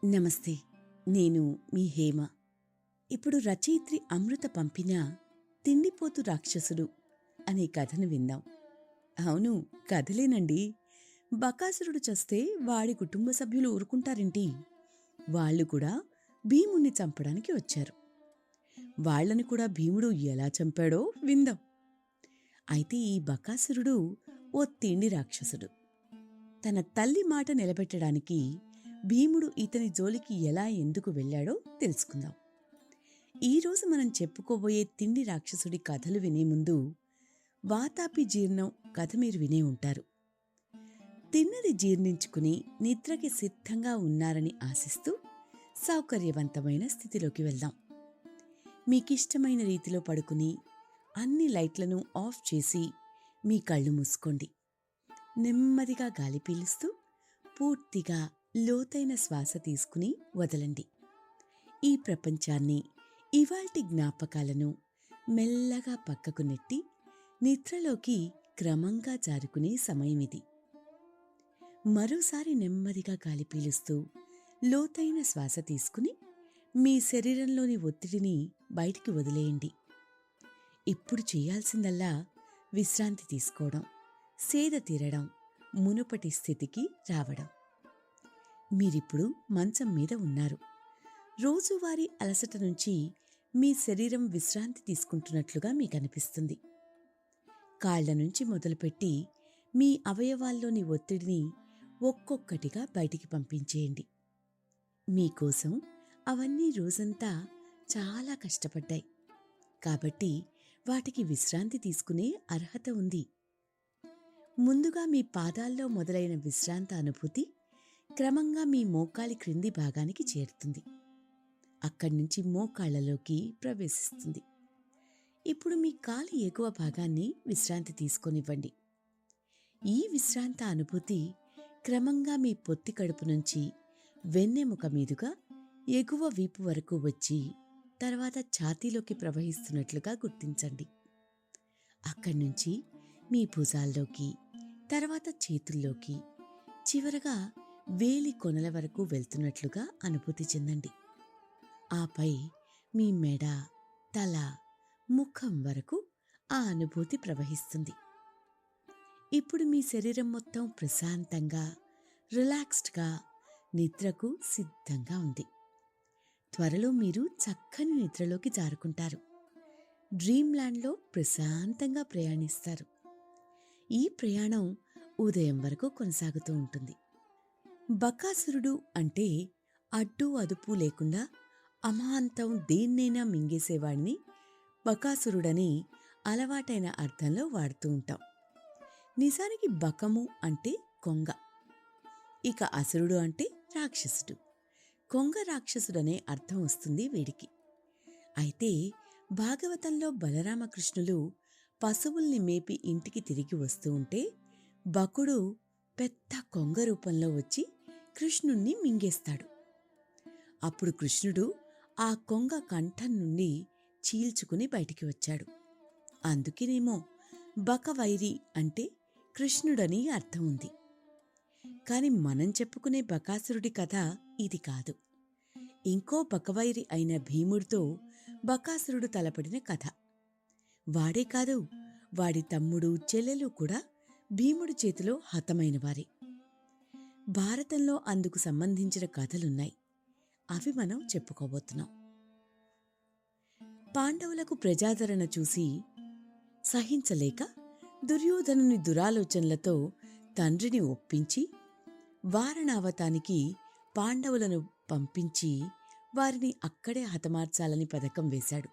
నమస్తే. నేను మీ హేమ. ఇప్పుడు రచయిత్రి అమృత పంపిన తిండిపోతు రాక్షసుడు అనే కథను విందాం. అవును, కథలేనండి. బకాసురుడు చస్తే వాడి కుటుంబ సభ్యులు ఊరుకుంటారేంటి? వాళ్ళు కూడా భీముణ్ణి చంపడానికి వచ్చారు. వాళ్లను కూడా భీముడు ఎలా చంపాడో విందాం. అయితే ఈ బకాసురుడు ఓ తిండి రాక్షసుడు. తన తల్లి మాట నిలబెట్టడానికి భీముడు ఇతని జోలికి ఎలా ఎందుకు వెళ్ళాడో తెలుసుకుందాం. ఈరోజు మనం చెప్పుకోబోయే తిండి రాక్షసుడి కథలు వినే ముందు వాతాపి జీర్ణం కథ మీరు వినే ఉంటారు. తిన్నది జీర్ణించుకుని నిద్రకి సిద్ధంగా ఉన్నారని ఆశిస్తూ సౌకర్యవంతమైన స్థితిలోకి వెళ్దాం. మీకిష్టమైన రీతిలో పడుకుని అన్ని లైట్లను ఆఫ్ చేసి మీ కళ్ళు మూసుకోండి. నెమ్మదిగా గాలి పీలుస్తూ పూర్తిగా లోతైన శ్వాస తీసుకుని వదలండి. ఈ ప్రపంచాన్ని, ఇవాల్టి జ్ఞాపకాలను మెల్లగా పక్కకు నెట్టి నిద్రలోకి క్రమంగా జారుకునే సమయమిది. మరోసారి నెమ్మదిగా గాలి పీలుస్తూ లోతైన శ్వాస తీసుకుని మీ శరీరంలోని ఒత్తిడిని బయటికి వదిలేయండి. ఇప్పుడు చేయాల్సిందల్లా విశ్రాంతి తీసుకోవడం, సేద తీరడం, మునుపటి స్థితికి రావడం. మీరిప్పుడు మంచం మీద ఉన్నారు. రోజువారీ అలసట నుంచి మీ శరీరం విశ్రాంతి తీసుకుంటున్నట్లుగా మీకనిపిస్తుంది. కాళ్ల నుంచి మొదలుపెట్టి మీ అవయవాల్లోని ఒత్తిడిని ఒక్కొక్కటిగా బయటికి పంపించేయండి. మీకోసం అవన్నీ రోజంతా చాలా కష్టపడ్డాయి కాబట్టి వాటికి విశ్రాంతి తీసుకునే అర్హత ఉంది. ముందుగా మీ పాదాల్లో మొదలైన విశ్రాంత అనుభూతి క్రమంగా మీ మోకాలి క్రింది భాగానికి చేరుతుంది. అక్కడ్నుంచి మోకాళ్లలోకి ప్రవేశిస్తుంది. ఇప్పుడు మీ కాలి ఎగువ భాగాన్ని విశ్రాంతి తీసుకొనివ్వండి. ఈ విశ్రాంత అనుభూతి క్రమంగా మీ పొత్తి కడుపు నుంచి వెన్నెముక మీదుగా ఎగువ వీపు వరకు వచ్చి తర్వాత ఛాతీలోకి ప్రవహిస్తున్నట్లుగా గుర్తించండి. అక్కడ్నుంచి మీ భుజాల్లోకి, తర్వాత చేతుల్లోకి, చివరగా వేలి కొనల వరకు వెళ్తున్నట్లుగా అనుభూతి చెందండి. ఆపై మీ మెడ, తల, ముఖం వరకు ఆ అనుభూతి ప్రవహిస్తుంది. ఇప్పుడు మీ శరీరం మొత్తం ప్రశాంతంగా, రిలాక్స్డ్గా, నిద్రకు సిద్ధంగా ఉంది. త్వరలో మీరు చక్కని నిద్రలోకి జారుకుంటారు. డ్రీమ్ ల్యాండ్లో ప్రశాంతంగా ప్రయాణిస్తారు. ఈ ప్రయాణం ఉదయం వరకు కొనసాగుతూ ఉంటుంది. బకాసురుడు అంటే అడ్డు అదుపు లేకుండా అమాంతం దేన్నైనా మింగేసేవాడిని బకాసురుడని అలవాటైన అర్థంలో వాడుతూ ఉంటాం. నిజానికి బకము అంటే కొంగ, ఇక అసురుడు అంటే రాక్షసుడు. కొంగ రాక్షసుడనే అర్థం వస్తుంది వీడికి. అయితే భాగవతంలో బలరామకృష్ణులు పశువుల్ని మేపి ఇంటికి తిరిగి వస్తూ ఉంటే బకుడు పెద్ద కొంగ రూపంలో వచ్చి కృష్ణుణ్ణి మింగేస్తాడు. అప్పుడు కృష్ణుడు ఆ కొంగ కంఠం నుండి చీల్చుకుని బయటికి వచ్చాడు. అందుకేనేమో బకవైరి అంటే కృష్ణుడని అర్థం ఉంది. కాని మనం చెప్పుకునే బకాసురుడి కథ ఇది కాదు. ఇంకో బకవైరి అయిన భీముడితో బకాసురుడు తలపడిన కథ. వాడే కాదు, వాడి తమ్ముడు, చెల్లెలు కూడా భీముడి చేతిలో హతమైనవారే. భారతంలో అందుకు సంబంధించిన కథలున్నాయి. అవి మనం చెప్పుకోబోతున్నాం. పాండవులకు ప్రజాదరణ చూసి సహించలేక దుర్యోధనుని దురాలోచనలతో తండ్రిని ఒప్పించి వారణావతానికి పాండవులను పంపించి వారిని అక్కడే హతమార్చాలని పథకం వేశాడు.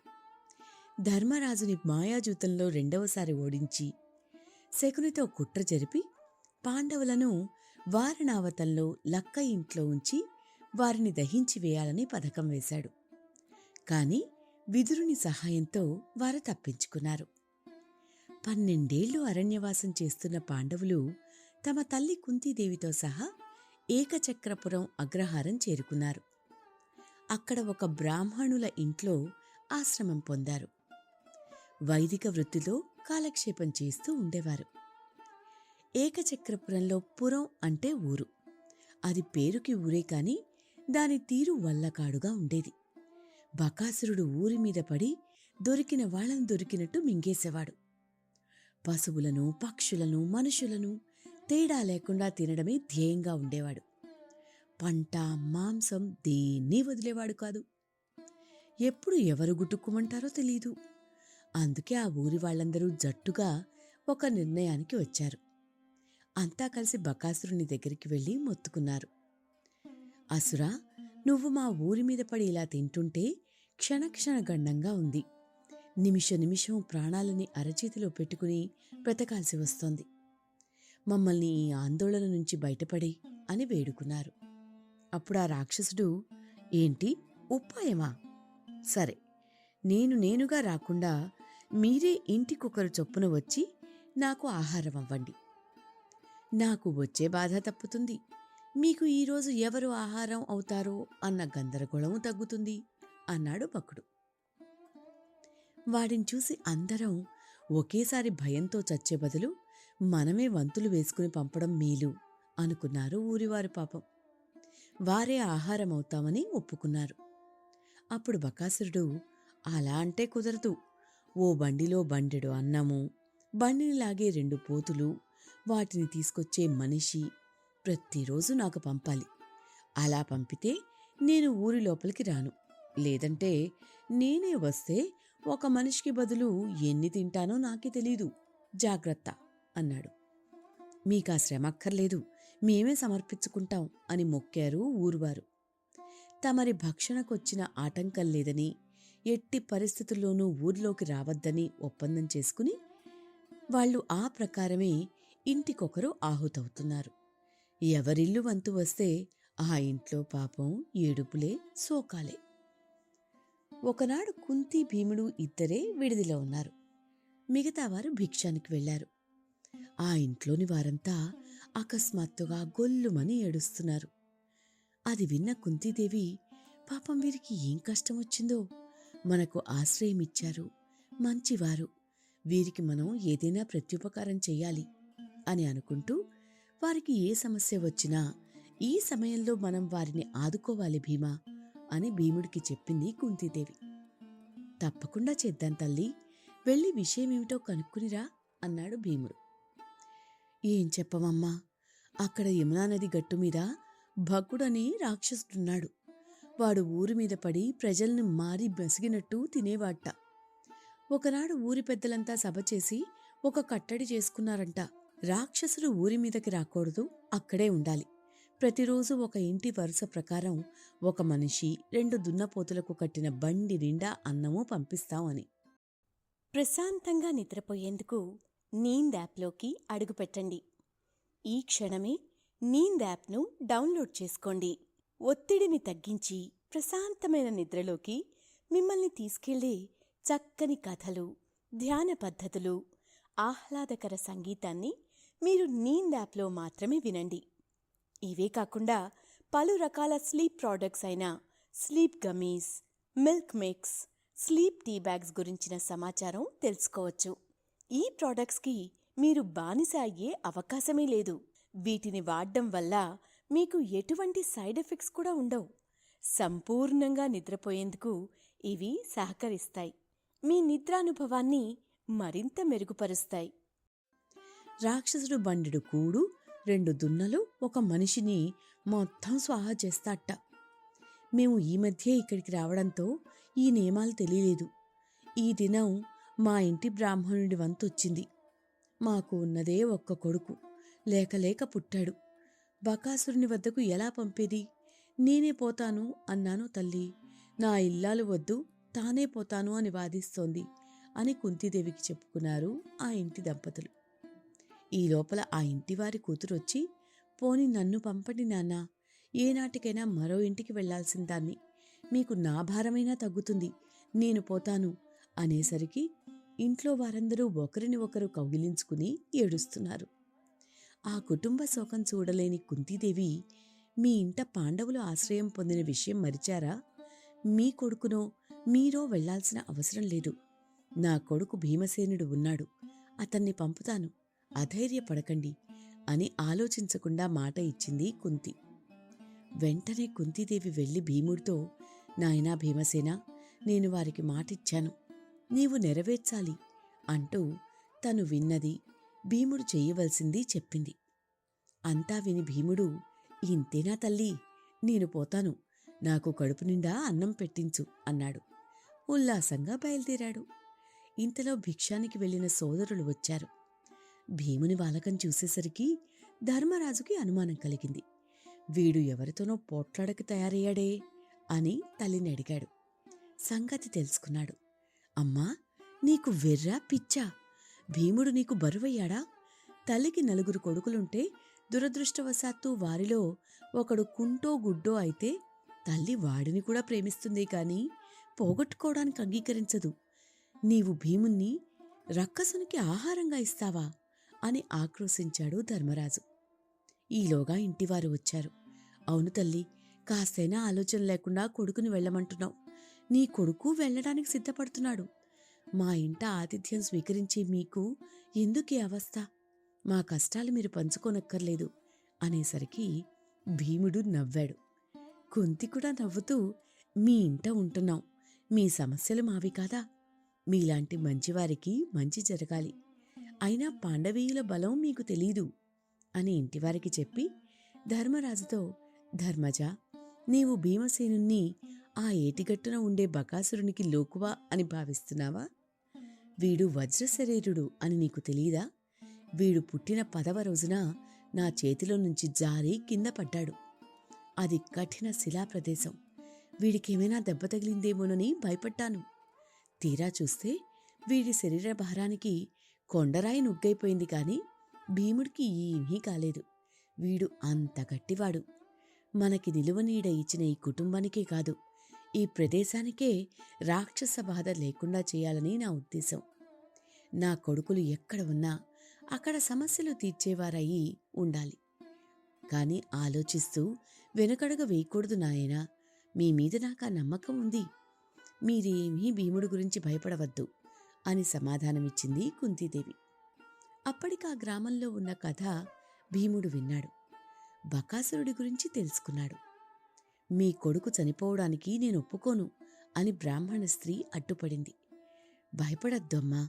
ధర్మరాజుని మాయాజూతంలో రెండవసారి ఓడించి శకునితో కుట్ర జరిపి పాండవులను వారణావతంలో లక్క ఇంట్లో ఉంచి వారిని దహించి వేయాలని పథకం వేశాడు. కాని విదురుని సహాయంతో వారు తప్పించుకున్నారు. 12 ఏళ్లు అరణ్యవాసం చేస్తున్న పాండవులు తమ తల్లి కుంతీదేవితో సహా ఏకచక్రపురం అగ్రహారం చేరుకున్నారు. అక్కడ ఒక బ్రాహ్మణుల ఇంట్లో ఆశ్రమం పొందారు. వైదిక వృత్తిలో కాలక్షేపం చేస్తూ ఉండేవారు. ఏకచక్రపురంలో పురం అంటే ఊరు. అది పేరుకి ఊరే కాని దాని తీరు వల్లకాడుగా ఉండేది. బకాసురుడు ఊరి మీద పడి దొరికిన వాళ్ళను దొరికినట్టు మింగేసేవాడు. పశువులను, పక్షులను, మనుషులను తేడా లేకుండా తినడమే ధ్యేయంగా ఉండేవాడు. పంట, మాంసం దేన్నీ వదిలేవాడు కాదు. ఎప్పుడు ఎవరు గుట్టుకుమంటారో తెలీదు. అందుకే ఆ ఊరి వాళ్ళందరూ జట్టుగా ఒక నిర్ణయానికి వచ్చారు. అంతా కలిసి బకాసురుని దగ్గరికి వెళ్ళి మొత్తుకున్నారు. అసురా, నువ్వు మా ఊరి మీద పడి ఇలా తింటుంటే క్షణక్షణ గండంగా ఉంది. నిమిష నిమిషం ప్రాణాలని అరచేతిలో పెట్టుకుని బ్రతకాల్సి వస్తోంది. మమ్మల్ని ఈ ఆందోళన నుంచి బయటపడి అని వేడుకున్నారు. అప్పుడు ఆ రాక్షసుడు, ఏంటి ఉపాయమా? సరే, నేనుగా రాకుండా మీరే ఇంటికొకరు చొప్పున వచ్చి నాకు ఆహారం అవ్వండి. నాకు వచ్చే బాధ తప్పుతుంది. మీకు ఈరోజు ఎవరు ఆహారం అవుతారో అన్న గందరగోళము తగ్గుతుంది అన్నాడు బకుడు. వాడిని చూసి అందరం ఒకేసారి భయంతో చచ్చే బదులు మనమే వంతులు వేసుకుని పంపడం మేలు అనుకున్నారు ఊరివారు. పాపం, వారే ఆహారం అవుతామని ఒప్పుకున్నారు. అప్పుడు బకాసురుడు, అలా అంటే కుదరదు. ఓ బండిలో బండెడు అన్నము, బండిని లాగే 2 పోతులు, వాటిని తీసుకొచ్చే మనిషి ప్రతిరోజు నాకు పంపాలి. అలా పంపితే నేను ఊరి లోపలికి రాను. లేదంటే నేనే వస్తే ఒక మనిషికి బదులు ఎన్ని తింటానో నాకే తెలీదు. జాగ్రత్త అన్నాడు. మీకా శ్రమక్కర్లేదు, మేమే సమర్పించుకుంటాం అని మొక్కారు ఊరువారు. తమరి భక్షణకొచ్చిన ఆటంకం లేదని, ఎట్టి పరిస్థితుల్లోనూ ఊరిలోకి రావద్దని ఒప్పందం చేసుకుని వాళ్ళు ఆ ప్రకారమే ఇంటికొకరు ఆహుతవుతున్నారు. ఎవరిల్లు వంతు వస్తే ఆ ఇంట్లో పాపం ఏడుపులే, శోకాలే. ఒకనాడు కుంతి, భీముడు ఇద్దరే విడిదిలో ఉన్నారు. మిగతావారు భిక్షానికి వెళ్లారు. ఆ ఇంట్లోని వారంతా అకస్మాత్తుగా గొల్లుమని ఏడుస్తున్నారు. అది విన్న కుంతీదేవి, పాపం వీరికి ఏం కష్టం వచ్చిందో, మనకు ఆశ్రయమిచ్చారు, మంచివారు, వీరికి మనం ఏదైనా ప్రత్యుపకారం చెయ్యాలి అని అనుకుంటూ వారికి ఏ సమస్య వచ్చినా ఈ సమయంలో మనం వారిని ఆదుకోవాలి భీమా అని భీముడికి చెప్పింది కుంతీదేవి. తప్పకుండా చేద్దాం తల్లి, వెళ్ళి విషయమేమిటో కనుక్కునిరా అన్నాడు భీముడు. ఏం చెప్పమమ్మా, అక్కడ యమునా నది గట్టు మీద భక్కుడని రాక్షసుడున్నాడు. వాడు ఊరి మీద పడి ప్రజల్ని మారి బసిగినట్టు తినేవాట. ఒకనాడు ఊరి పెద్దలంతా సభ చేసి ఒక కట్టడి చేసుకున్నారంట. రాక్షసుడు ఊరి మీదకి రాకూడదు, అక్కడే ఉండాలి. ప్రతిరోజు ఒక ఇంటి వరుస ప్రకారం ఒక మనిషి 2 దున్నపోతులకు కట్టిన బండి నిండా అన్నము పంపిస్తాం అని. ప్రశాంతంగా నిద్రపోయేందుకు నీంద్ యాప్లోకి అడుగుపెట్టండి. ఈ క్షణమే నీంద్ యాప్ను డౌన్లోడ్ చేసుకోండి. ఒత్తిడిని తగ్గించి ప్రశాంతమైన నిద్రలోకి మిమ్మల్ని తీసుకెళ్లే చక్కని కథలు, ధ్యాన పద్ధతులు, ఆహ్లాదకర సంగీతాన్ని మీరు నీంద్ యాప్లో మాత్రమే వినండి. ఇవే కాకుండా పలు రకాల స్లీప్ ప్రోడక్ట్స్ అయిన sleep gummies, milk mix, sleep tea bags గురించిన సమాచారం తెలుసుకోవచ్చు. ఈ ప్రోడక్ట్స్కి మీరు బానిస అయ్యే అవకాశమే లేదు. వీటిని వాడడం వల్ల మీకు ఎటువంటి సైడ్ ఎఫెక్ట్స్ కూడా ఉండవు. సంపూర్ణంగా నిద్రపోయేందుకు ఇవి సహకరిస్తాయి. మీ నిద్రానుభవాన్ని మరింత మెరుగుపరుస్తాయి. రాక్షసుడు బండెడు కూడు, 2 దున్నలు, ఒక మనిషిని మొత్తం స్వాహా చేస్తాట. మేము ఈ మధ్యే ఇక్కడికి రావడంతో ఈ నియమాలు తెలియలేదు. ఈ దినం మా ఇంటి బ్రాహ్మణుడి వంతొచ్చింది. మాకు ఉన్నదే ఒక్క కొడుకు, లేక పుట్టాడు. బకాసురుని వద్దకు ఎలా పంపేది? నేనే పోతాను అన్నాను తల్లి. నా ఇల్లాలు వద్దు, తానే పోతాను అని వాదిస్తోంది అని కుంతీదేవికి చెప్పుకున్నారు ఆ ఇంటి దంపతులు. ఈ లోపల ఆ ఇంటివారి కూతురొచ్చి, పోని నన్ను పంపండి నాన్నా, ఏనాటికైనా మరో ఇంటికి వెళ్లాల్సిన దాన్ని, మీకు నా భారమైనా తగ్గుతుంది, నేను పోతాను అనేసరికి ఇంట్లో వారందరూ ఒకరిని ఒకరు కౌగిలించుకుని ఏడుస్తున్నారు. ఆ కుటుంబ శోకం చూడలేని కుంతీదేవి, మీ ఇంట పాండవులు ఆశ్రయం పొందిన విషయం మరిచారా? మీ కొడుకునో మీరో వెళ్లాల్సిన అవసరం లేదు. నా కొడుకు భీమసేనుడు ఉన్నాడు, అతన్ని పంపుతాను, అధైర్యపడకండి అని ఆలోచించకుండా మాట ఇచ్చింది కుంతి. వెంటనే కుంతీదేవి వెళ్ళి భీముడితో, నాయనా భీమసేన, నేను వారికి మాటిచ్చాను, నీవు నెరవేర్చాలి అంటూ తను విన్నది, భీముడు చెయ్యవలసింది చెప్పింది. అంతా విని భీముడు, ఇంతేనా తల్లి, నేను పోతాను, నాకు కడుపు నిండా అన్నం పెట్టించు అన్నాడు. ఉల్లాసంగా బయలుదేరాడు. ఇంతలో భిక్షానికి వెళ్లిన సోదరులు వచ్చారు. భీముని వాలకం చూసేసరికి ధర్మరాజుకి అనుమానం కలిగింది. వీడు ఎవరితోనో పోట్లాడకి తయారయ్యాడే అని తల్లిని అడిగాడు. సంగతి తెలుసుకున్నాడు. అమ్మా, నీకు వెర్రా పిచ్చా? భీముడు నీకు బరువయ్యాడా? తల్లికి 4 కొడుకులుంటే దురదృష్టవశాత్తు వారిలో ఒకడు కుంటో గుడ్డో అయితే తల్లి వాడిని కూడా ప్రేమిస్తుంది కాని పోగొట్టుకోవడానికి అంగీకరించదు. నీవు భీముణ్ణి రక్కసునికి ఆహారంగా ఇస్తావా అని ఆక్రోశించాడు ధర్మరాజు. ఈలోగా ఇంటివారు వచ్చారు. అవును తల్లి, కాస్తైనా ఆలోచన లేకుండా కొడుకుని వెళ్ళమంటున్నావు. నీ కొడుకు వెళ్ళడానికి సిద్ధపడుతున్నాడు. మా ఇంట ఆతిథ్యం స్వీకరించి మీకు ఎందుకీ అవస్థ? మా కష్టాలు మీరు పంచుకోనక్కర్లేదు అనేసరికి భీముడు నవ్వాడు. కుంతి కూడా నవ్వుతూ, మీ ఇంట ఉంటున్నాం, మీ సమస్యలు మావి కాదా? మీలాంటి మంచివారికి మంచి జరగాలి. అయినా పాండవీయుల బలం మీకు తెలీదు అని ఇంటివారికి చెప్పి ధర్మరాజుతో, ధర్మజా, నీవు భీమసేనుణ్ణి ఆ ఏటిగట్టున ఉండే బకాసురునికి లోకువా అని భావిస్తున్నావా? వీడు వజ్రశరీరుడు అని నీకు తెలీదా? వీడు పుట్టిన 10వ రోజున నా చేతిలో నుంచి జారి కింద పడ్డాడు. అది కఠిన శిలాప్రదేశం. వీడికేమైనా దెబ్బ తగిలిందేమోనని భయపడ్డాను. తీరా చూస్తే వీడి శరీర భారానికి కొండరాయి నుగ్గైపోయింది కాని భీముడికి ఏమీ కాలేదు. వీడు అంత గట్టివాడు. మనకి నిలువనీడ ఇచ్చిన ఈ కుటుంబానికే కాదు, ఈ ప్రదేశానికే రాక్షస బాధ లేకుండా చేయాలని నా ఉద్దేశం. నా కొడుకులు ఎక్కడ ఉన్నా అక్కడ సమస్యలు తీర్చేవారయి ఉండాలి. కాని ఆలోచిస్తూ వెనుకడుగ వేయకూడదు నాయనా. మీ మీద నాకు ఆ నమ్మకం ఉంది. మీరేమీ భీముడు గురించి భయపడవద్దు అని సమాధానమిచ్చింది కుంతీదేవి. అప్పటికా గ్రామంలో ఉన్న కథ భీముడు విన్నాడు. బకాసురుడి గురించి తెలుసుకున్నాడు. మీ కొడుకు చనిపోవడానికి నేను ఒప్పుకోను అని బ్రాహ్మణ స్త్రీ అడ్డుపడింది. భయపడద్దమ్మా,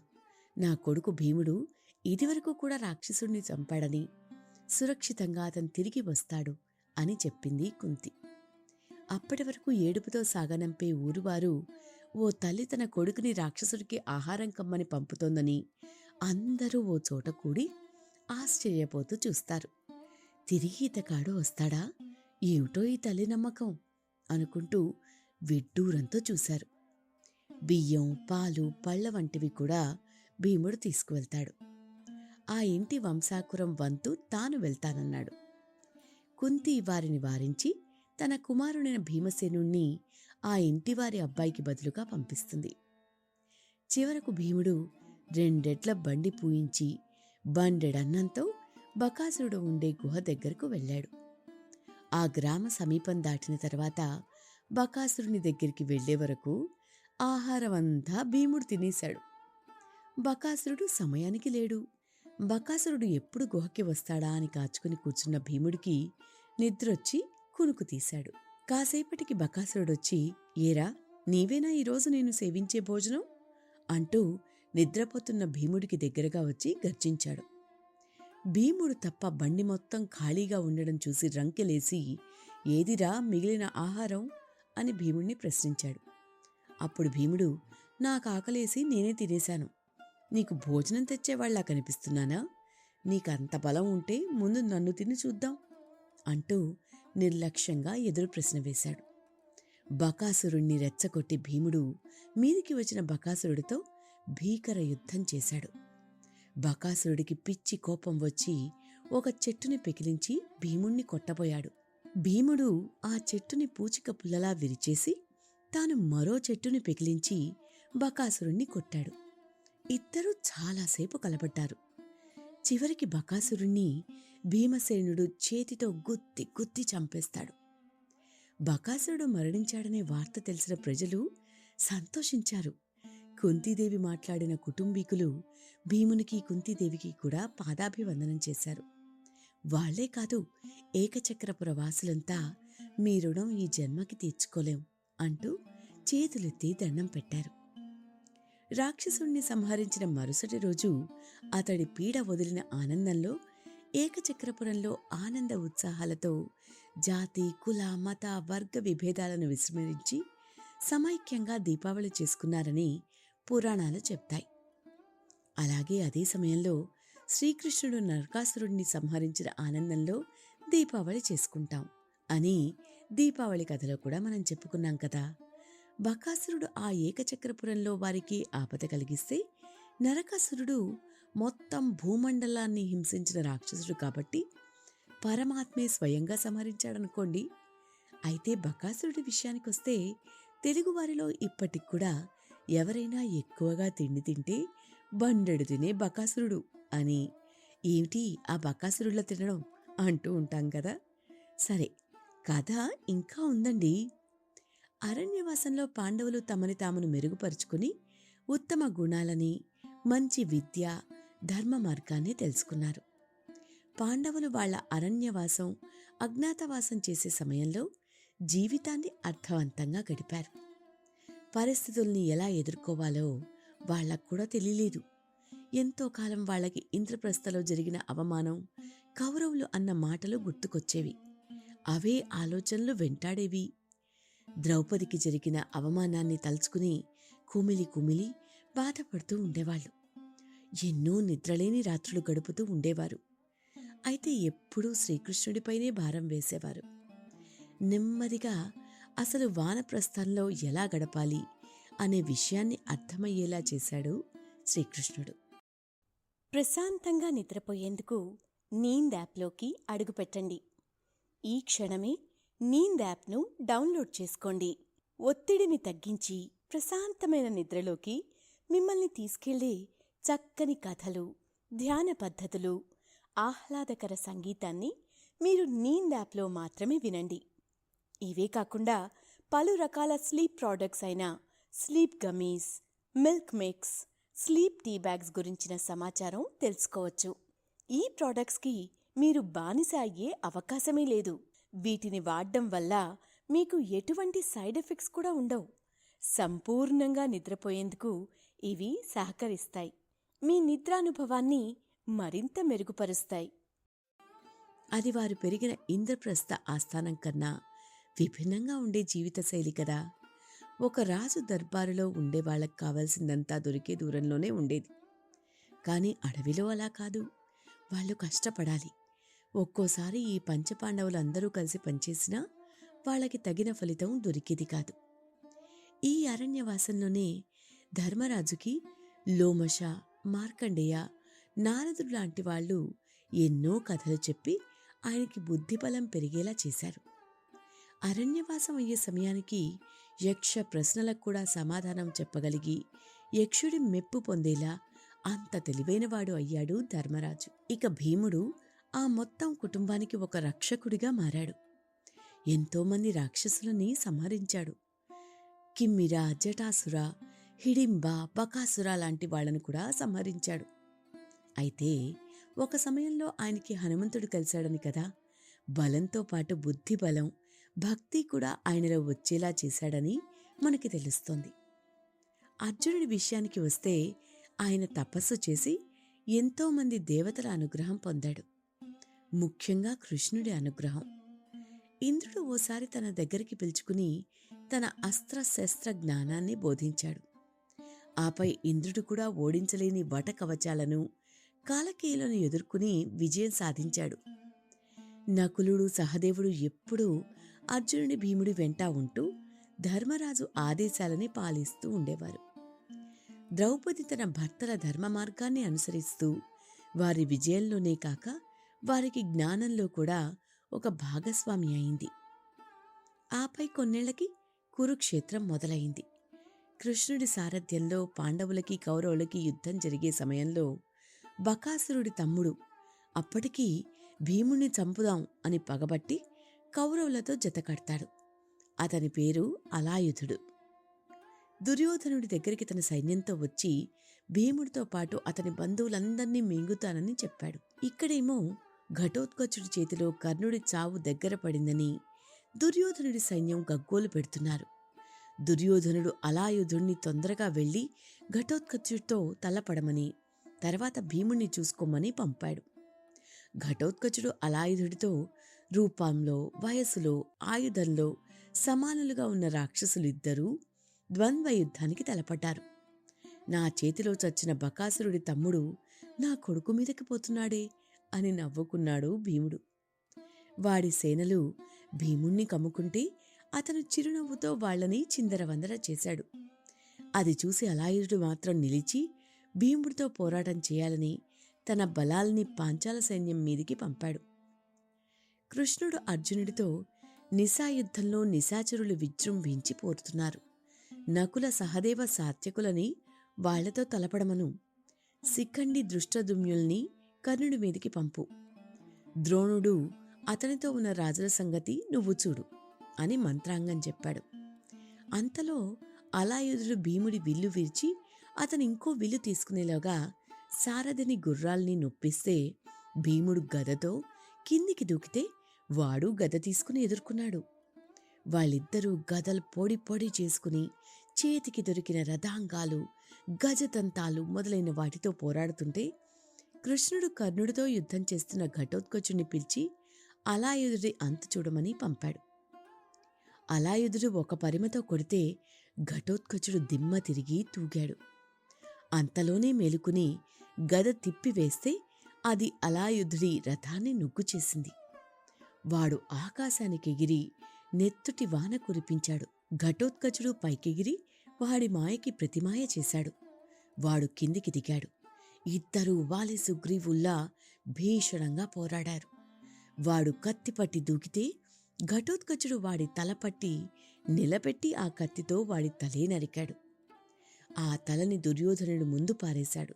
నా కొడుకు భీముడు ఇదివరకు కూడా రాక్షసుడిని చంపాడని, సురక్షితంగా అతను తిరిగి వస్తాడు అని చెప్పింది కుంతి. అప్పటి వరకు ఏడుపుతో సాగనంపే ఊరువారు ఓ తల్లి తన కొడుకుని రాక్షసుడికి ఆహారం కమ్మని పంపుతోందని అందరూ ఓ చోట కూడి ఆశ్చర్యపోతూ చూస్తారు. తిరిగి ఇతగాడు వస్తాడా? ఏమిటో ఈ తల్లి నమ్మకం అనుకుంటూ విడ్డూరంతో చూశారు. బియ్యం, పాలు, పళ్ళ వంటివి కూడా భీముడు తీసుకువెళ్తాడు. ఆ ఇంటి వంశాకురం వంతు తాను వెళ్తానన్నాడు. కుంతి వారిని వారించి తన కుమారుడైన భీమసేనుణ్ణి ఆ ఇంటివారి అబ్బాయికి బదులుగా పంపిస్తుంది. చివరకు భీముడు 2 ఎడ్ల బండి పూయించి బండెడన్నంతో బకాసురుడు ఉండే గుహ దగ్గరకు వెళ్ళాడు. ఆ గ్రామ సమీపం దాటిన తర్వాత బకాసురుని దగ్గరికి వెళ్లే వరకు ఆహారమంతా భీముడు తినేశాడు. బకాసురుడు సమయానికి లేడు. బకాసురుడు ఎప్పుడు గుహకి వస్తాడా అని కాచుకుని కూర్చున్న భీముడికి నిద్రొచ్చి కునుకు తీశాడు. కాసేపటికి బకాసురుడొచ్చి, ఏరా, నీవేనా ఈరోజు నేను సేవించే భోజనం అంటూ నిద్రపోతున్న భీముడికి దగ్గరగా వచ్చి గర్జించాడు. భీముడు తప్ప బండి మొత్తం ఖాళీగా ఉండడం చూసి రంకెలేసి, ఏదిరా మిగిలిన ఆహారం అని భీముణ్ణి ప్రశ్నించాడు. అప్పుడు భీముడు, నాకు ఆకలేసి నేనే తినేశాను. నీకు భోజనం తెచ్చేవాళ్లా కనిపిస్తున్నానా? నీకంత బలం ఉంటే ముందు నన్ను తిని చూద్దాం అంటూ నిర్లక్ష్యంగా ఎదురు ప్రశ్న వేశాడు. బకాసురుణ్ణి రెచ్చగొట్టి భీముడు మీదికి వచ్చిన బకాసురుడితో భీకర యుద్ధం చేశాడు. బకాసురుడికి పిచ్చి కోపం వచ్చి ఒక చెట్టుని పెకిలించి భీముణ్ణి కొట్టబోయాడు. భీముడు ఆ చెట్టుని పూచిక పుల్లలా విరిచేసి తాను మరో చెట్టుని పెకిలించి బకాసురుణ్ణి కొట్టాడు. ఇద్దరూ చాలాసేపు కలబడ్డారు. చివరికి బకాసురుణ్ణి భీమసేనుడు చేతితో గుత్తి గుత్తి చంపేస్తాడు. బకాసురుడు మరణించాడనే వార్త తెలిసిన ప్రజలు సంతోషించారు. కుంతీదేవి మాట్లాడిన కుటుంబీకులు భీమునికి, కుంతీదేవికి కూడా పాదాభివందనం చేశారు. వాళ్లే కాదు, ఏకచక్రపుర వాసులంతా మీ రుణం ఈ జన్మకి తీర్చుకోలేం అంటూ చేతులెత్తి దండం పెట్టారు. రాక్షసుణ్ణి సంహరించిన మరుసటి రోజు అతడి పీడ వదిలిన ఆనందంలో ఏకచక్రపురంలో ఆనంద ఉత్సాహాలతో జాతి, కుల, మత, వర్గ విభేదాలను విస్మరించి సమైక్యంగా దీపావళి చేసుకున్నారని పురాణాలు చెప్తాయి. అలాగే అదే సమయంలో శ్రీకృష్ణుడు నరకాసురుడిని సంహరించిన ఆనందంలో దీపావళి చేసుకుంటాం అని దీపావళి కథలో కూడా మనం చెప్పుకున్నాం కదా. బకాసురుడు ఆ ఏకచక్రపురంలో వారికి ఆపద కలిగిస్తే నరకాసురుడు మొత్తం భూమండలాన్ని హింసించిన రాక్షసుడు కాబట్టి పరమాత్మే స్వయంగా సంహరించాడనుకోండి. అయితే బకాసురుడి విషయానికొస్తే తెలుగువారిలో ఇప్పటికి కూడా ఎవరైనా ఎక్కువగా తిండి తింటే బండెడు తినే బకాసురుడు అని, ఏమిటి ఆ బకాసురుడిలా తినడం అంటూ ఉంటాం కదా. సరే, కథ ఇంకా ఉందండి. అరణ్యవాసంలో పాండవులు తమని తామును మెరుగుపరుచుకుని ఉత్తమ గుణాలని, మంచి విద్య, ధర్మ మార్గాన్ని తెలుసుకున్నారు. పాండవులు వాళ్ల అరణ్యవాసం, అజ్ఞాతవాసం చేసే సమయంలో జీవితాన్ని అర్థవంతంగా గడిపారు. పరిస్థితుల్ని ఎలా ఎదుర్కోవాలో వాళ్లకు కూడా తెలియలేదు. ఎంతో కాలం వాళ్లకి ఇంద్రప్రస్థలో జరిగిన అవమానం, కౌరవులు అన్న మాటలు గుర్తుకొచ్చేవి. అవే ఆలోచనలు వెంటాడేవి. ద్రౌపదికి జరిగిన అవమానాన్ని తలుచుకుని కుమిలి కుమిలి బాధపడుతూ ఉండేవాళ్లు. ఎన్నో నిద్రలేని రాత్రులు గడుపుతూ ఉండేవారు. అయితే ఎప్పుడూ శ్రీకృష్ణుడిపైనే భారం వేసేవారు. నెమ్మదిగా అసలు వానప్రస్థంలో ఎలా గడపాలి అనే విషయాన్ని అర్థమయ్యేలా చేశాడు శ్రీకృష్ణుడు. ప్రశాంతంగా నిద్రపోయేందుకు నీంద్ యాప్లోకి అడుగుపెట్టండి. ఈ క్షణమే నీంద్ యాప్ను డౌన్లోడ్ చేసుకోండి. ఒత్తిడిని తగ్గించి ప్రశాంతమైన నిద్రలోకి మిమ్మల్ని తీసుకెళ్లే చక్కని కథలు, ధ్యాన పద్ధతులు, ఆహ్లాదకర సంగీతాన్ని మీరు నీంద్ యాప్లో మాత్రమే వినండి. ఇవే కాకుండా పలు రకాల స్లీప్ ప్రోడక్ట్స్ అయిన sleep gummies, milk mix, sleep tea bags గురించిన సమాచారం తెలుసుకోవచ్చు. ఈ ప్రోడక్ట్స్కి మీరు బానిస అయ్యే అవకాశమే లేదు. వీటిని వాడడం వల్ల మీకు ఎటువంటి సైడ్ ఎఫెక్ట్స్ కూడా ఉండవు. సంపూర్ణంగా నిద్రపోయేందుకు ఇవి సహకరిస్తాయి. మీ నిద్రానుభవాన్ని మరింత మెరుగుపరుస్తాయి. అది వారు పెరిగిన ఇంద్రప్రస్థ ఆస్థానం కన్నా విభిన్నంగా ఉండే జీవితశైలి కదా. ఒక రాజు దర్బారులో ఉండేవాళ్లకు కావాల్సిందంతా దొరికే దూరంలోనే ఉండేది. కానీ అడవిలో అలా కాదు. వాళ్ళు కష్టపడాలి. ఒక్కోసారి ఈ పంచపాండవులందరూ కలిసి పనిచేసినా వాళ్ళకి తగిన ఫలితం దొరికేది కాదు. ఈ అరణ్యవాసంలోనే ధర్మరాజుకి లోమష, మార్కండేయ, నారదుడు లాంటి వాళ్ళు ఎన్నో కథలు చెప్పి ఆయనకి బుద్ధిబలం పెరిగేలా చేశారు. అరణ్యవాసం అయ్యే సమయానికి యక్ష ప్రశ్నలకు కూడా సమాధానం చెప్పగలిగి యక్షుడి మెప్పు పొందేలా అంత తెలివైనవాడు అయ్యాడు ధర్మరాజు. ఇక భీముడు ఆ మొత్తం కుటుంబానికి ఒక రక్షకుడిగా మారాడు. ఎంతోమంది రాక్షసులని సంహరించాడు. కిమ్మిర, జటాసుర, హిడింబ, బకాసుర లాంటి వాళ్లను కూడా సంహరించాడు. అయితే ఒక సమయంలో ఆయనకి హనుమంతుడు కలిశాడని కదా. బలంతో పాటు బుద్ధి బలం, భక్తి కూడా ఆయనలో వచ్చేలా చేశాడని మనకి తెలుస్తోంది. అర్జునుడి విషయానికి వస్తే ఆయన తపస్సు చేసి ఎంతోమంది దేవతల అనుగ్రహం పొందాడు. ముఖ్యంగా కృష్ణుడి అనుగ్రహం. ఇంద్రుడు ఓసారి తన దగ్గరికి పిలుచుకుని తన అస్త్రశస్త్ర జ్ఞానాన్ని బోధించాడు. ఆపై ఇంద్రుడు కూడా ఓడించలేని వటకవచాలను, కాలకేయులను ఎదుర్కొని విజయం సాధించాడు. నకులుడు, సహదేవుడు ఎప్పుడూ అర్జునుడి, భీముడి వెంట ఉంటూ ధర్మరాజు ఆదేశాలని పాలిస్తూ ఉండేవారు. ద్రౌపది తన భర్తల ధర్మ మార్గాన్ని అనుసరిస్తూ వారి విజయంలోనే కాక వారికి జ్ఞానంలో కూడా ఒక భాగస్వామి అయింది. ఆపై కొన్నేళ్లకి కురుక్షేత్రం మొదలైంది. కృష్ణుడి సారథ్యంలో పాండవులకి, కౌరవులకి యుద్ధం జరిగే సమయంలో బకాసురుడి తమ్ముడు అప్పటికీ భీముణ్ణి చంపుదాం అని పగబట్టి కౌరవులతో జతకడతాడు. అతని పేరు అలాయుధుడు. దుర్యోధనుడి దగ్గరికి తన సైన్యంతో వచ్చి భీముడితో పాటు అతని బంధువులందర్నీ మింగుతానని చెప్పాడు. ఇక్కడేమో ఘటోత్కచుడి చేతిలో కర్ణుడి చావు దగ్గర పడిందని దుర్యోధనుడి సైన్యం గగ్గోలు పెడుతున్నారు. దుర్యోధనుడు అలాయుధుణ్ణి తొందరగా వెళ్లి ఘటోత్కచుడితో తలపడమని, తర్వాత భీముణ్ణి చూసుకోమని పంపాడు. ఘటోత్కచుడు అలాయుధుడితో రూపంలో, వయసులో, ఆయుధంలో సమానులుగా ఉన్న రాక్షసులిద్దరూ ద్వంద్వ యుద్ధానికి తలపడ్డారు. నా చేతిలో చచ్చిన బకాసురుడి తమ్ముడు నా కొడుకు మీదకి పోతున్నాడే అని నవ్వుకున్నాడు భీముడు. వాడి సేనలు భీముణ్ణి కమ్ముకుంటే అతను చిరునవ్వుతో వాళ్లని చిందరవందర చేశాడు. అది చూసి అలాయుధుడు మాత్రం నిలిచి భీముడితో పోరాటం చేయాలని తన బలాల్ని పాంచాల సైన్యం మీదికి పంపాడు. కృష్ణుడు అర్జునుడితో నిశాయుద్ధంలో నిశాచరులు విజృంభించి పోరుతున్నారు. నకుల సహదేవ సాత్యకులని వాళ్లతో తలపడమను. శిఖండి దృష్టదుమ్యుల్ని కర్ణుడి మీదికి పంపు. ద్రోణుడు అతనితో ఉన్న రాజుల సంగతి నువ్వు చూడు అని మంత్రాంగం చెప్పాడు. అంతలో అలాయుధుడు భీముడి విల్లు విరిచి అతను ఇంకో విల్లు తీసుకునేలాగా సారథిని గుర్రాల్ని నొప్పిస్తే భీముడు గదతో కిందికి దూకితే వాడు గద తీసుకుని ఎదుర్కొన్నాడు. వాళ్ళిద్దరూ గదలు పొడి పొడి చేసుకుని చేతికి దొరికిన రథాంగాలు, గజతంతాలు మొదలైన వాటితో పోరాడుతుంటే కృష్ణుడు కర్ణుడితో యుద్ధం చేస్తున్న ఘటోత్కచుడిని పిలిచి అలాయుధుడి అంతు చూడమని పంపాడు. అలాయుధుడు ఒక పరిమతో కొడితే ఘటోత్కచుడు దిమ్మ తిరిగి తూగాడు. అంతలోనే మేలుకుని గద తిప్పివేస్తే అది అలాయుధుడి రథాన్ని నుగ్గు చేసింది. వాడు ఆకాశానికి ఎగిరి నెత్తుటి వాన కురిపించాడు. ఘటోత్కచుడు పైకెగిరి వాడి మాయకి ప్రతిమాయ చేశాడు. వాడు కిందికి దిగాడు. ఇద్దరూ వాలి సుగ్రీవుల్లా భీషణంగా పోరాడారు. వాడు కత్తిపట్టి దూకితే ఘటోత్కచుడు వాడి తలపట్టి నిలబెట్టి ఆ కత్తితో వాడి తలే నరికాడు. ఆ తలని దుర్యోధనుడు ముందు పారేశాడు.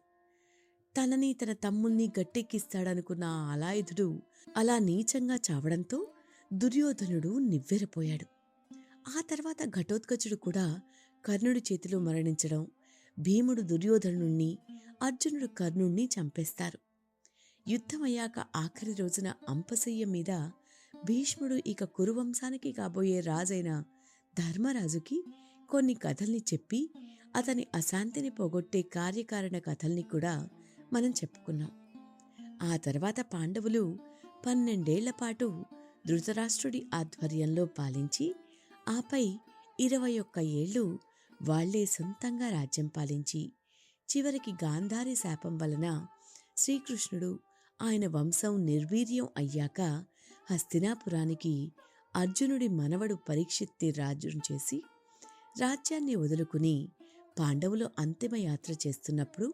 తనని తన తమ్ముణ్ణి గట్టెక్కిస్తాడనుకున్న ఆ అలాయుధుడు అలా నీచంగా చావడంతో దుర్యోధనుడు నివ్వెరపోయాడు. ఆ తర్వాత ఘటోత్కచుడు కూడా కర్ణుడి చేతిలో మరణించడం, భీముడు దుర్యోధనుణ్ణి, అర్జునుడు కర్ణుణ్ణి చంపేస్తారు. యుద్ధమయ్యాక ఆఖరి రోజున అంపశయ్య మీద భీష్ముడు ఇక కురువంశానికి కాబోయే రాజైన ధర్మరాజుకి కొన్ని కథల్ని చెప్పి అతని అశాంతిని పోగొట్టే కార్యకారణ కథల్ని కూడా మనం చెప్పుకున్నాం. ఆ తర్వాత పాండవులు 12 ఏళ్లపాటు ధృతరాష్ట్రుడి ఆధ్వర్యంలో పాలించి ఆపై 21 ఏళ్ళు వాళ్లే సొంతంగా రాజ్యం పాలించి చివరికి గాంధారి శాపం వలన శ్రీకృష్ణుడు ఆయన వంశం నిర్వీర్యం అయ్యాక హస్తినాపురానికి అర్జునుడి మనవడు పరీక్షిత్తి రాజ్యం చేసి రాజ్యాన్ని వదులుకుని పాండవులు అంతిమయాత్ర చేస్తున్నప్పుడు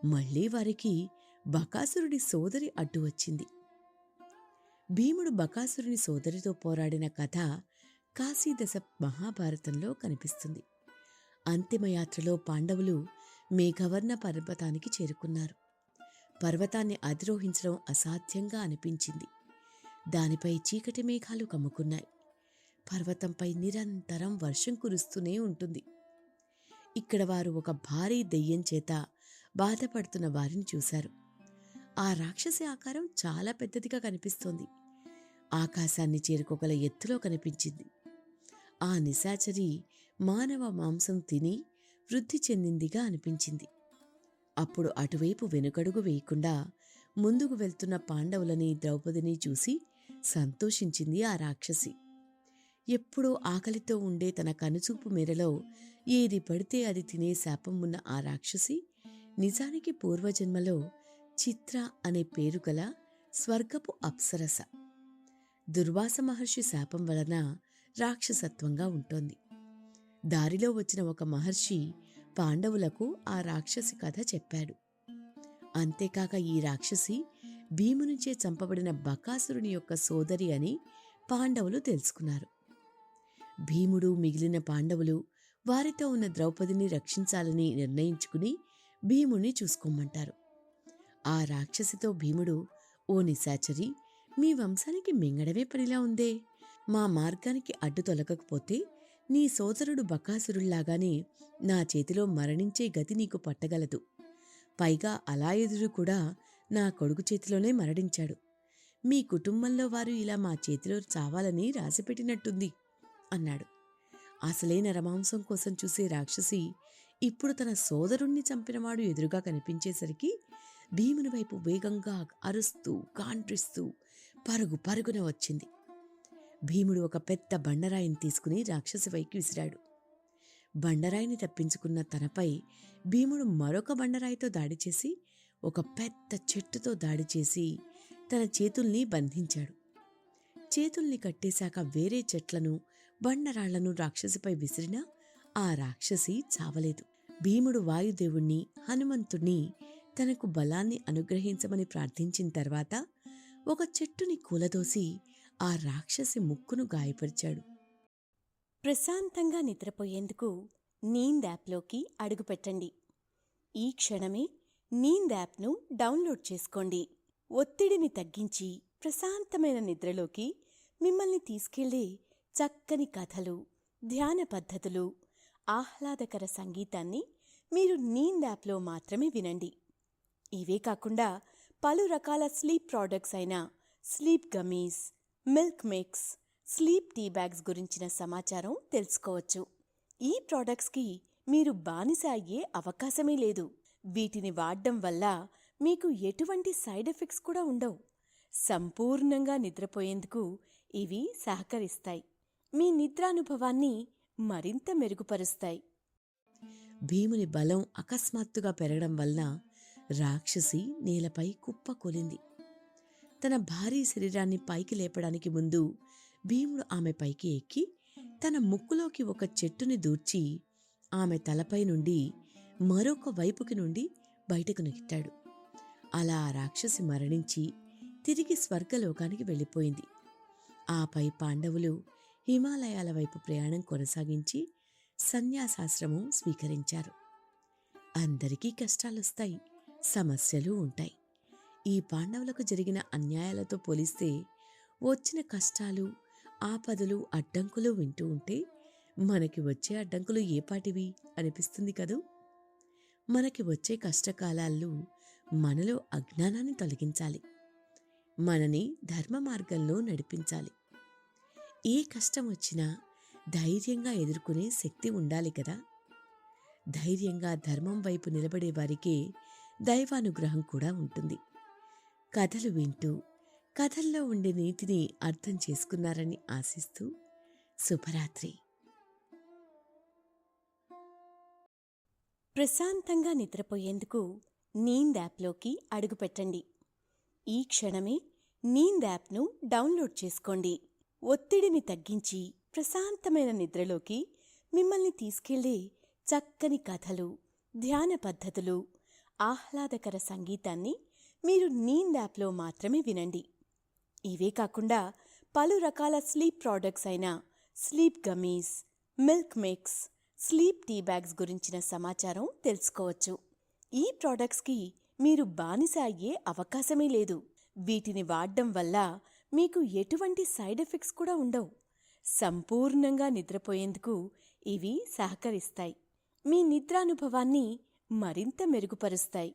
మళ్లీ వారికి బకాసురుడి సోదరి అడ్డు వచ్చింది. భీముడు బకాసురుని సోదరితో పోరాడిన కథ కాశీదశ మహాభారతంలో కనిపిస్తుంది. అంతిమయాత్రలో పాండవులు మేఘవర్ణ పర్వతానికి చేరుకున్నారు. పర్వతాన్ని అధిరోహించడం అసాధ్యంగా అనిపించింది. దానిపై చీకటి మేఘాలు కమ్ముకున్నాయి. పర్వతంపై నిరంతరం వర్షం కురుస్తూనే ఉంటుంది. ఇక్కడ వారు ఒక భారీ దెయ్యం చేత బాధపడుతున్న వారిని చూశారు. ఆ రాక్షసి ఆకారం చాలా పెద్దదిగా కనిపిస్తోంది. ఆకాశాన్ని చేరుకోగల ఎత్తులో కనిపించింది. ఆ నిశాచరి మానవ మాంసం తిని వృద్ధి చెందిందిగా అనిపించింది. అప్పుడు అటువైపు వెనుకడుగు వేయకుండా ముందుకు వెళ్తున్న పాండవులని, ద్రౌపదిని చూసి సంతోషించింది ఆ రాక్షసి. ఎప్పుడూ ఆకలితో ఉండే తన కనుచూపు మేరలో ఏది పడితే అది తినే శాపం ఉన్న ఆ రాక్షసి నిజానికి పూర్వజన్మలో చిత్ర అనే పేరు గల స్వర్గపు అప్సరస. దుర్వాస మహర్షి శాపం వలన రాక్షసత్వంగా ఉంటోంది. దారిలో వచ్చిన ఒక మహర్షి పాండవులకు ఆ రాక్షసి కథ చెప్పాడు. అంతేకాక ఈ రాక్షసి భీమునిచే చంపబడిన బకాసురుని యొక్క సోదరి అని పాండవులు తెలుసుకున్నారు. భీముడు, మిగిలిన పాండవులు వారితో ఉన్న ద్రౌపదిని రక్షించాలని నిర్ణయించుకుని భీముణ్ణి చూసుకోమంటారు. ఆ రాక్షసితో భీముడు, ఓ నిశాచరి, మీ వంశానికి మింగడమే పనిలా ఉందే. మా మార్గానికి అడ్డు తొలగకపోతే నీ సోదరుడు బకాసురుల్లాగానే నా చేతిలో మరణించే గతి నీకు పట్టగలదు. పైగా అలాయుధుడు కూడా నా కొడుకు చేతిలోనే మరణించాడు. మీ కుటుంబంలో వారు ఇలా మా చేతిలో చావాలని రాసిపెట్టినట్టుంది అన్నాడు. అసలే నరమాంసం కోసం చూసే రాక్షసి ఇప్పుడు తన సోదరుణ్ణి చంపినవాడు ఎదురుగా కనిపించేసరికి భీముని వైపు వేగంగా అరుస్తూ గాండ్రిస్తూ పరుగు పరుగున వచ్చింది. భీముడు ఒక పెద్ద బండరాయిని తీసుకుని రాక్షసి వైపు విసిరాడు. బండరాయిని తప్పించుకున్న తనపై భీముడు మరొక బండరాయితో దాడి చేసి, ఒక పెద్ద చెట్టుతో దాడి చేసి తన చేతుల్ని బంధించాడు. చేతుల్ని కట్టేశాక వేరే చెట్లను బండరాళ్లను రాక్షసిపై విసిరినా ఆ రాక్షసి చావలేదు. భీముడు వాయుదేవుణ్ణి, హనుమంతుణ్ణి తనకు బలాన్ని అనుగ్రహించమని ప్రార్థించిన తర్వాత ఒక చెట్టుని కూలదోసి ఆ రాక్షసి ముక్కును గాయపరిచాడు. ప్రశాంతంగా నిద్రపోయేందుకు నీంద్ యాప్లోకి అడుగుపెట్టండి. ఈ క్షణమే నీంద్ యాప్ను డౌన్లోడ్ చేసుకోండి. ఒత్తిడిని తగ్గించి ప్రశాంతమైన నిద్రలోకి మిమ్మల్ని తీసుకెళ్లే చక్కని కథలు, ధ్యాన పద్ధతులు, ఆహ్లాదకర సంగీతాన్ని మీరు నీంద్ యాప్లో మాత్రమే వినండి. ఇవే కాకుండా పలు రకాల స్లీప్ ప్రోడక్ట్స్ అయిన sleep gummies, milk mix, sleep tea bags గురించిన సమాచారం తెలుసుకోవచ్చు. ఈ ప్రోడక్ట్స్కి మీరు బానిస అయ్యే అవకాశమే లేదు. వీటిని వాడడం వల్ల మీకు ఎటువంటి సైడ్ ఎఫెక్ట్స్ కూడా ఉండవు. సంపూర్ణంగా నిద్రపోయేందుకు ఇవి సహకరిస్తాయి. మీ నిద్రానుభవాన్ని మరింత మెరుగుపరుస్తాయి. భీముని బలం అకస్మాత్తుగా పెరగడం వలన రాక్షసి నేలపై కుప్పకూలింది. తన భారీ శరీరాన్ని పైకి లేపడానికి ముందు భీముడు ఆమె పైకి ఎక్కి తన ముక్కులోకి ఒక చెట్టుని దూర్చి ఆమె తలపై నుండి మరొక వైపుకి నుండి బయటకు నెట్టాడు. అలా ఆ రాక్షసి మరణించి తిరిగి స్వర్గలోకానికి వెళ్ళిపోయింది. ఆపై పాండవులు హిమాలయాల వైపు ప్రయాణం కొనసాగించి సన్యాసాశ్రమం స్వీకరించారు. అందరికీ కష్టాలొస్తాయి, సమస్యలు ఉంటాయి. ఈ పాండవులకు జరిగిన అన్యాయాలతో పోలిస్తే వచ్చిన కష్టాలు, ఆపదలు, అడ్డంకులు వింటూ ఉంటే మనకి వచ్చే అడ్డంకులు ఏపాటివి అనిపిస్తుంది కదూ. మనకి వచ్చే కష్టకాలాల్లో మనలో అజ్ఞానాన్ని తొలగించాలి, మనని ధర్మ మార్గంలో నడిపించాలి. ఏ కష్టం వచ్చినా ధైర్యంగా ఎదుర్కొనే శక్తి ఉండాలి కదా. ధైర్యంగా ధర్మం వైపు నిలబడే వారికే దైవానుగ్రహం కూడా ఉంటుంది. కథలు వింటూ కథల్లో ఉండే నీతిని అర్థం చేసుకున్నారని ఆశిస్తూ శుభరాత్రి. ప్రశాంతంగా నిద్రపోయేందుకు నీంద్ యాప్లోకి అడుగుపెట్టండి. ఈ క్షణమే నీంద్ యాప్ను డౌన్లోడ్ చేసుకోండి. ఒత్తిడిని తగ్గించి ప్రశాంతమైన నిద్రలోకి మిమ్మల్ని తీసుకెళ్లే చక్కని కథలు, ధ్యాన పద్ధతులు, ఆహ్లాదకర సంగీతాన్ని మీరు నీంద్ యాప్లో మాత్రమే వినండి. ఇవే కాకుండా పలు రకాల స్లీప్ ప్రోడక్ట్స్ అయిన sleep gummies, milk mix, sleep tea bags గురించిన సమాచారం తెలుసుకోవచ్చు. ఈ ప్రోడక్ట్స్కి మీరు బానిస అయ్యే అవకాశమే లేదు. వీటిని వాడడం వల్ల మీకు ఎటువంటి సైడ్ ఎఫెక్ట్స్ కూడా ఉండవు. సంపూర్ణంగా నిద్రపోయేందుకు ఇవి సహకరిస్తాయి. మీ నిద్రానుభవాన్ని మరింత మెరుగుపరుస్తాయి.